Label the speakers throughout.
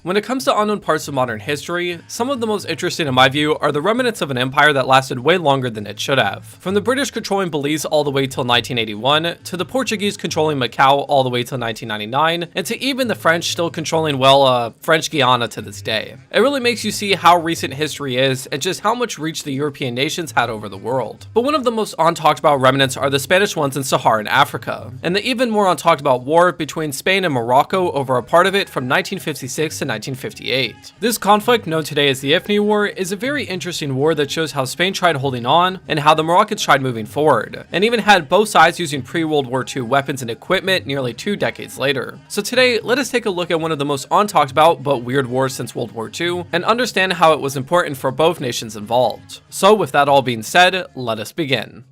Speaker 1: When it comes to unknown parts of modern history, some of the most interesting in my view are the remnants of an empire that lasted way longer than it should have. From the British controlling Belize all the way till 1981, to the Portuguese controlling Macau all the way till 1999, and to even the French still controlling, French Guyana to this day. It really makes you see how recent history is and just how much reach the European nations had over the world. But one of the most untalked about remnants are the Spanish ones in Saharan Africa, and the even more untalked about war between Spain and Morocco over a part of it from 1956 to 1958. This conflict, known today as the Ifni War, is a very interesting war that shows how Spain tried holding on and how the Moroccans tried moving forward, and even had both sides using pre-World War II weapons and equipment nearly 2 decades later. So today, let us take a look at one of the most untalked about but weird wars since World War II, and understand how it was important for both nations involved. So with that all being said, let us begin.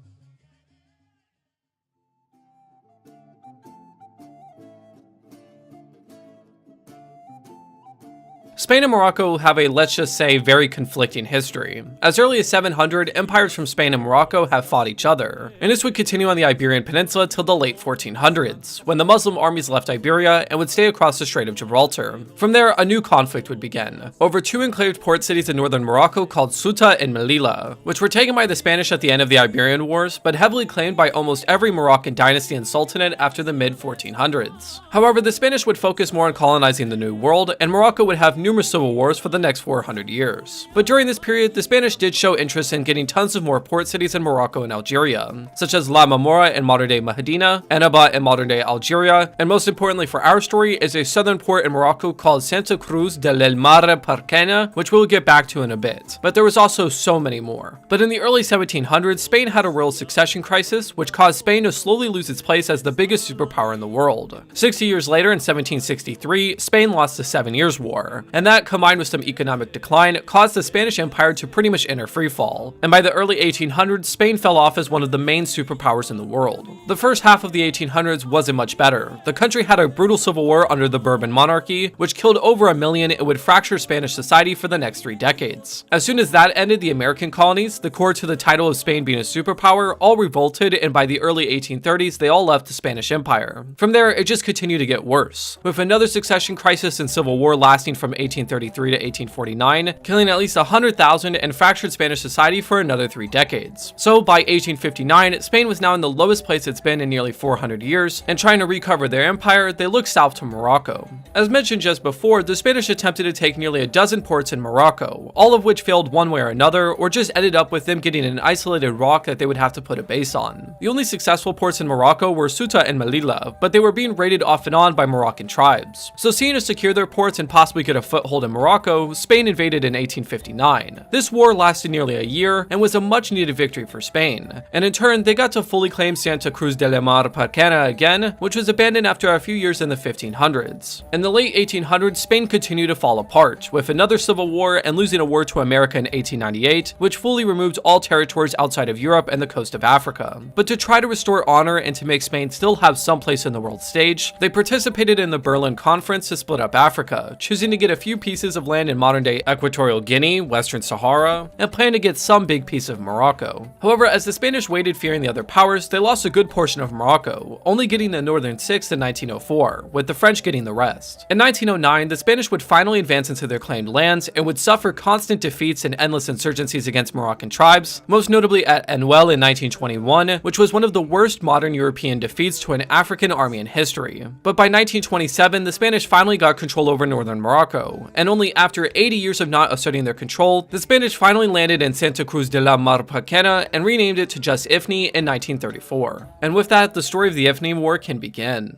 Speaker 1: Spain and Morocco have a, let's just say, very conflicting history. As early as 700, empires from Spain and Morocco have fought each other, and this would continue on the Iberian Peninsula till the late 1400s, when the Muslim armies left Iberia and would stay across the Strait of Gibraltar. From there, a new conflict would begin, over 2 enclaved port cities in northern Morocco called Ceuta and Melilla, which were taken by the Spanish at the end of the Iberian Wars, but heavily claimed by almost every Moroccan dynasty and sultanate after the mid-1400s. However, the Spanish would focus more on colonizing the New World, and Morocco would have numerous civil wars for the next 400 years. But during this period, the Spanish did show interest in getting tons of more port cities in Morocco and Algeria, such as La Marmora in modern-day Mahidina, Annaba in modern-day Algeria, and most importantly for our story is a southern port in Morocco called Santa Cruz de l'Elmar Parkena, which we'll get back to in a bit. But there was also so many more. But in the early 1700s, Spain had a real succession crisis, which caused Spain to slowly lose its place as the biggest superpower in the world. 60 years later, in 1763, Spain lost the 7 Years' War, and that, combined with some economic decline, caused the Spanish Empire to pretty much enter freefall. And by the early 1800s, Spain fell off as one of the main superpowers in the world. The first half of the 1800s wasn't much better. The country had a brutal civil war under the Bourbon monarchy, which killed over 1 million and would fracture Spanish society for the next 3 decades. As soon as that ended, the American colonies, the core to the title of Spain being a superpower, all revolted, and by the early 1830s, they all left the Spanish Empire. From there, it just continued to get worse, with another succession crisis and civil war lasting from 1833 to 1849, killing at least 100,000 and fractured Spanish society for another 3 decades. So by 1859, Spain was now in the lowest place it's been in nearly 400 years, and trying to recover their empire, they looked south to Morocco. As mentioned just before, the Spanish attempted to take nearly a dozen ports in Morocco, all of which failed one way or another, or just ended up with them getting an isolated rock that they would have to put a base on. The only successful ports in Morocco were Ceuta and Melilla, but they were being raided off and on by Moroccan tribes. So seeing to secure their ports and possibly get a foothold in Morocco, Spain invaded in 1859. This war lasted nearly a year and was a much needed victory for Spain, and in turn they got to fully claim Santa Cruz de la Mar Parkena again, which was abandoned after a few years in the 1500s. In the late 1800s, Spain continued to fall apart, with another civil war and losing a war to America in 1898, which fully removed all territories outside of Europe and the coast of Africa. But to try to restore honor and to make Spain still have some place in the world stage, they participated in the Berlin Conference to split up Africa, choosing to get a few pieces of land in modern-day Equatorial Guinea, Western Sahara, and planned to get some big piece of Morocco. However, as the Spanish waited fearing the other powers, they lost a good portion of Morocco, only getting the northern 6th in 1904, with the French getting the rest. In 1909, the Spanish would finally advance into their claimed lands and would suffer constant defeats and endless insurgencies against Moroccan tribes, most notably at Anouel in 1921, which was one of the worst modern European defeats to an African army in history. But by 1927, the Spanish finally got control over northern Morocco, and only after 80 years of not asserting their control, the Spanish finally landed in Santa Cruz de la Mar Parkena and renamed it to just Ifni in 1934. And with that, the story of the Ifni War can begin.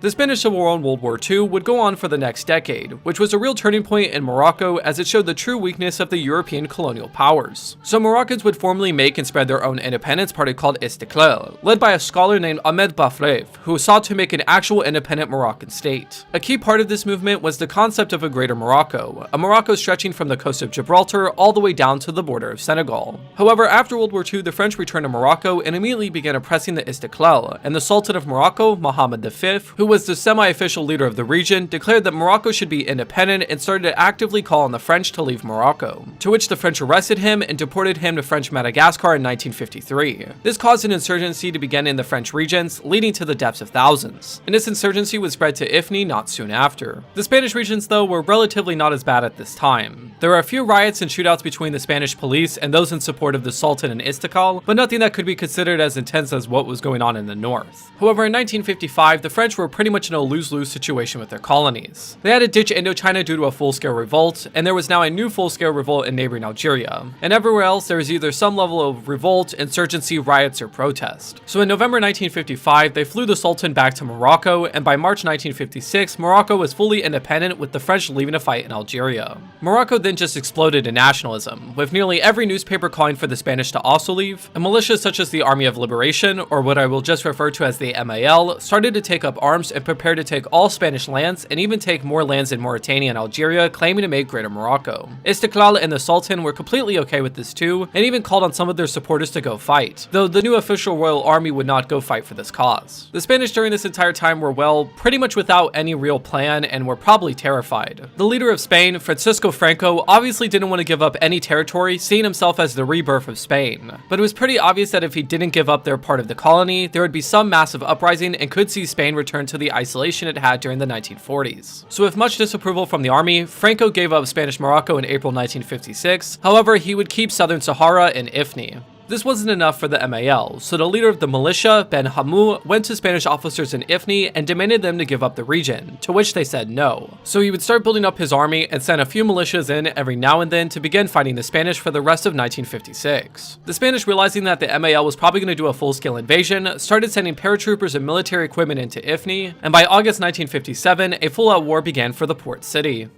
Speaker 1: The Spanish Civil War and World War II would go on for the next decade, which was a real turning point in Morocco as it showed the true weakness of the European colonial powers. So Moroccans would formally make and spread their own independence party called Istiklal, led by a scholar named Ahmed Bafrev, who sought to make an actual independent Moroccan state. A key part of this movement was the concept of a Greater Morocco, a Morocco stretching from the coast of Gibraltar all the way down to the border of Senegal. However, after World War II, the French returned to Morocco and immediately began oppressing the Istiklal, and the Sultan of Morocco, Mohammed V, who was the semi-official leader of the region, declared that Morocco should be independent and started to actively call on the French to leave Morocco, to which the French arrested him and deported him to French Madagascar in 1953. This caused an insurgency to begin in the French regions, leading to the deaths of thousands, and this insurgency was spread to Ifni not soon after. The Spanish regions, though, were relatively not as bad at this time. There were a few riots and shootouts between the Spanish police and those in support of the Sultan and Istiqlal, but nothing that could be considered as intense as what was going on in the north. However, in 1955, the French were pretty much in a lose-lose situation with their colonies. They had to ditch Indochina due to a full-scale revolt, and there was now a new full-scale revolt in neighboring Algeria. And everywhere else, there was either some level of revolt, insurgency, riots, or protest. So in November 1955, they flew the Sultan back to Morocco, and by March 1956, Morocco was fully independent with the French leaving a fight in Algeria. Morocco then just exploded in nationalism, with nearly every newspaper calling for the Spanish to also leave, and militias such as the Army of Liberation, or what I will just refer to as the MAL, started to take up arms and prepare to take all Spanish lands and even take more lands in Mauritania and Algeria, claiming to make Greater Morocco. Istiqlal and the Sultan were completely okay with this too, and even called on some of their supporters to go fight, though the new official royal army would not go fight for this cause. The Spanish during this entire time were, well, pretty much without any real plan and were probably terrified. The leader of Spain, Francisco Franco, obviously didn't want to give up any territory, seeing himself as the rebirth of Spain, but it was pretty obvious that if he didn't give up their part of the colony, there would be some massive uprising and could see Spain return to the isolation it had during the 1940s. So with much disapproval from the army, Franco gave up Spanish Morocco in April 1956, however he would keep southern Sahara and Ifni. This wasn't enough for the MAL, so the leader of the militia, Ben Hamou, went to Spanish officers in Ifni and demanded them to give up the region, to which they said no. So he would start building up his army and send a few militias in every now and then to begin fighting the Spanish for the rest of 1956. The Spanish, realizing that the MAL was probably going to do a full-scale invasion, started sending paratroopers and military equipment into Ifni, and by August 1957, a full-out war began for the port city.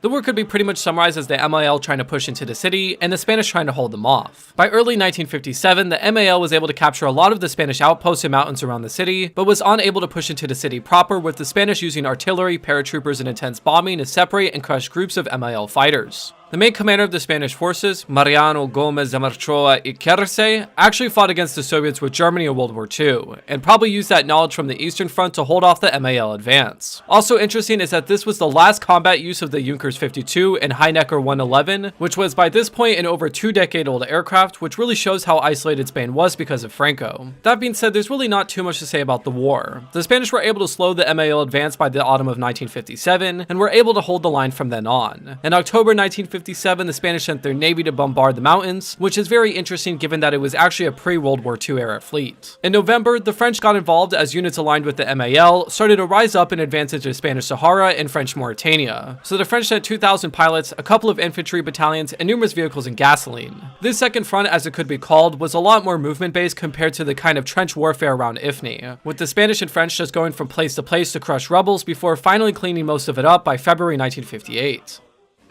Speaker 1: The war could be pretty much summarized as the MAL trying to push into the city and the Spanish trying to hold them off. By early 1957, the MAL was able to capture a lot of the Spanish outposts and mountains around the city, but was unable to push into the city proper, with the Spanish using artillery, paratroopers, and intense bombing to separate and crush groups of MAL fighters. The main commander of the Spanish forces, Mariano Gomez de Marchoa y Querce, actually fought against the Soviets with Germany in World War II, and probably used that knowledge from the Eastern Front to hold off the MAL advance. Also interesting is that this was the last combat use of the Junkers 52 and Heinecker 111, which was by this point an over 2-decade-old aircraft, which really shows how isolated Spain was because of Franco. That being said, there's really not too much to say about the war. The Spanish were able to slow the MAL advance by the autumn of 1957, and were able to hold the line from then on. In October 1957, the Spanish sent their navy to bombard the mountains, which is very interesting given that it was actually a pre-World War II era fleet. In November, the French got involved as units aligned with the MAL started to rise up and advance into Spanish Sahara and French Mauritania. So the French sent 2,000 pilots, a couple of infantry battalions, and numerous vehicles and gasoline. This second front, as it could be called, was a lot more movement-based compared to the kind of trench warfare around Ifni, with the Spanish and French just going from place to place to crush rebels before finally cleaning most of it up by February 1958.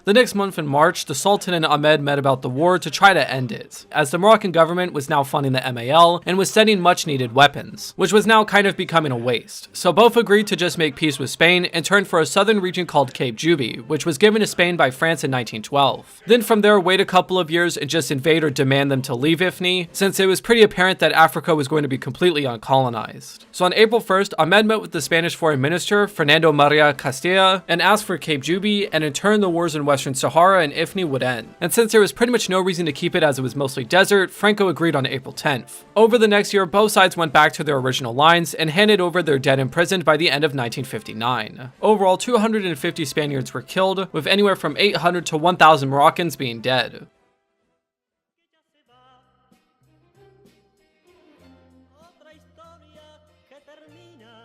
Speaker 1: The next month in March, the Sultan and Ahmed met about the war to try to end it, as the Moroccan government was now funding the MAL and was sending much needed weapons, which was now kind of becoming a waste. So both agreed to just make peace with Spain and turned for a southern region called Cape Juby, which was given to Spain by France in 1912. Then from there, wait a couple of years and just invade or demand them to leave Ifni, since it was pretty apparent that Africa was going to be completely uncolonized. So on April 1st, Ahmed met with the Spanish Foreign Minister, Fernando Maria Castilla, and asked for Cape Juby, and in turn the wars in Western Sahara and Ifni would end. And since there was pretty much no reason to keep it as it was mostly desert, Franco agreed on April 10th. Over the next year, both sides went back to their original lines and handed over their dead imprisoned by the end of 1959. Overall, 250 Spaniards were killed, with anywhere from 800 to 1,000 Moroccans being dead.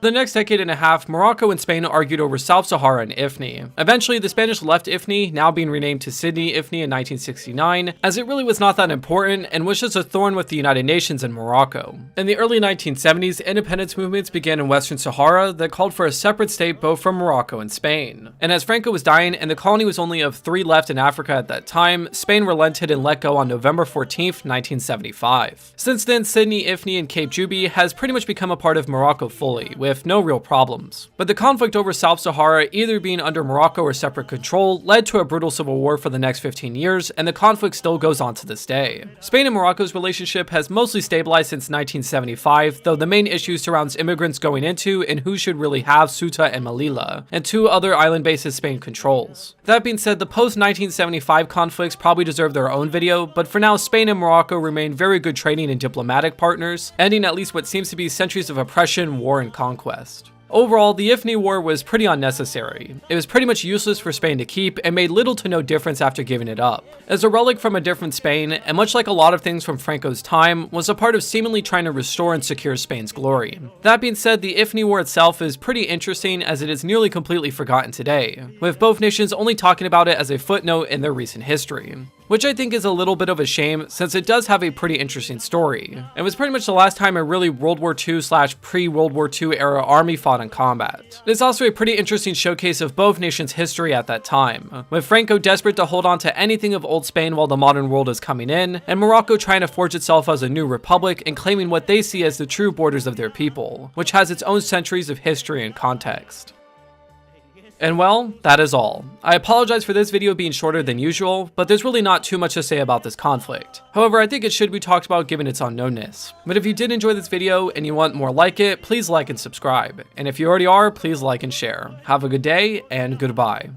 Speaker 1: The next decade and a half, Morocco and Spain argued over South Sahara and Ifni. Eventually, the Spanish left Ifni, now being renamed to Sydney Ifni in 1969, as it really was not that important and was just a thorn with the United Nations and Morocco. In the early 1970s, independence movements began in Western Sahara that called for a separate state both from Morocco and Spain. And as Franco was dying and the colony was only of 3 left in Africa at that time, Spain relented and let go on November 14th, 1975. Since then, Sydney Ifni and Cape Juby has pretty much become a part of Morocco fully, with with no real problems. But the conflict over South Sahara either being under Morocco or separate control led to a brutal civil war for the next 15 years, and the conflict still goes on to this day. Spain and Morocco's relationship has mostly stabilized since 1975, though the main issue surrounds immigrants going into and who should really have Ceuta and Melilla, and two other island bases Spain controls. That being said, the post-1975 conflicts probably deserve their own video, but for now Spain and Morocco remain very good trading and diplomatic partners, ending at least what seems to be centuries of oppression, war, and conquest. Overall, the Ifni War was pretty unnecessary. It was pretty much useless for Spain to keep and made little to no difference after giving it up. As a relic from a different Spain, and much like a lot of things from Franco's time, was a part of seemingly trying to restore and secure Spain's glory. That being said, the Ifni War itself is pretty interesting as it is nearly completely forgotten today, with both nations only talking about it as a footnote in their recent history. Which I think is a little bit of a shame since it does have a pretty interesting story. It was pretty much the last time a really World War II / pre-World War II era army fought in combat. It is also a pretty interesting showcase of both nations' history at that time, with Franco desperate to hold on to anything of old Spain while the modern world is coming in, and Morocco trying to forge itself as a new republic and claiming what they see as the true borders of their people, which has its own centuries of history and context. And well, that is all. I apologize for this video being shorter than usual, but there's really not too much to say about this conflict. However, I think it should be talked about given its unknownness. But if you did enjoy this video and you want more like it, please like and subscribe. And if you already are, please like and share. Have a good day, and goodbye.